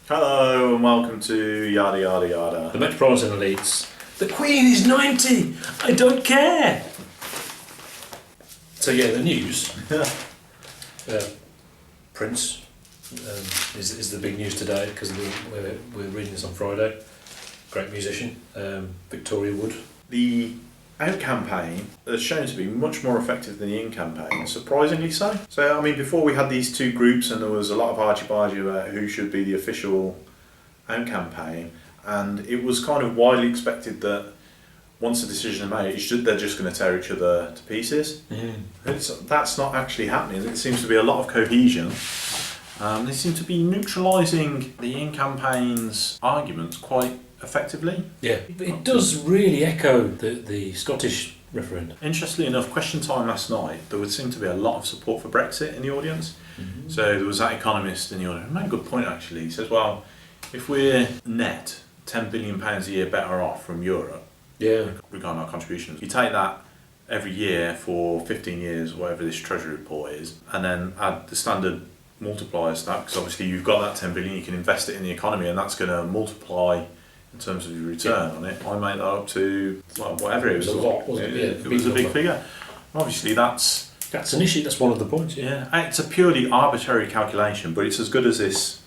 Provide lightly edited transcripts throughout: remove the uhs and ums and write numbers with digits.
Hello and welcome to Yada Yada Yada. The Metropolitan Elites. The Queen is 90! I don't care! So yeah, the news. Prince is the big news today because we're reading this on Friday. Great musician, Victoria Wood. The out campaign has shown to be much more effective than the in campaign, surprisingly so. So I mean, before we had these two groups and there was a lot of argy-bargy about who should be the official out campaign, and it was kind of widely expected that once a decision is made, they're just going to tear each other to pieces. That's not actually happening. It seems to be a lot of cohesion. They seem to be neutralising the in campaign's arguments quite effectively. Yeah, it does really echo the Scottish referendum. Interestingly enough, question time last night, there would seem to be a lot of support for Brexit in the audience. So there was that economist in the audience who made a good point actually. He says, well, if we're net £10 billion a year better off from Europe, regarding our contributions, you take that every year for 15 years, whatever this treasury report is, and then add the standard multipliers to that, because obviously you've got that 10 billion, you can invest it in the economy and that's going to multiply in terms of your return on it. I made that up to, well, whatever it was. It was a lot, wasn't it? It was a big figure. Obviously that's an issue, that's one of the points. Yeah, it's a purely arbitrary calculation, but it's as good as this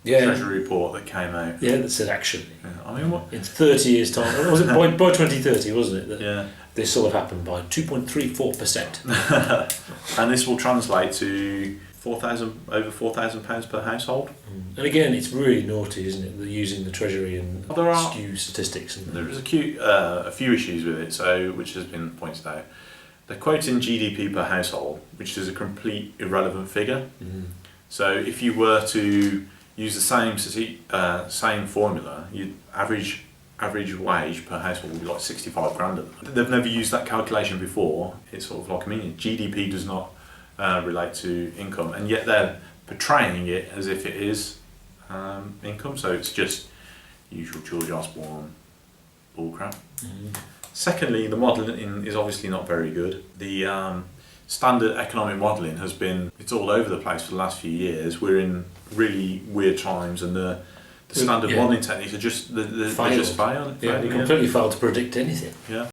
treasury report that came out. Yeah, that said actually. Yeah, I mean, what? In 30 years' time, was it by 2030, wasn't it? That this sort of happened by 2.34%. And this will translate to over £4,000 per household. And again, it's really naughty, isn't it? They're using the treasury and skew statistics. There is a few issues with it, which has been pointed out. They're quoting GDP per household, which is a complete irrelevant figure. So if you were to use the same formula, your average wage per household would be like 65 grand. They've never used that calculation before. It's sort of like, I mean, GDP does not relate to income, and yet they're portraying it as if it is income. So it's just usual George Osborne bullcrap. Secondly, the modelling is obviously not very good. The standard economic modelling it's all over the place for the last few years. We're in really weird times, and the standard modelling techniques are just they just fail. They completely failed to predict anything. Yeah.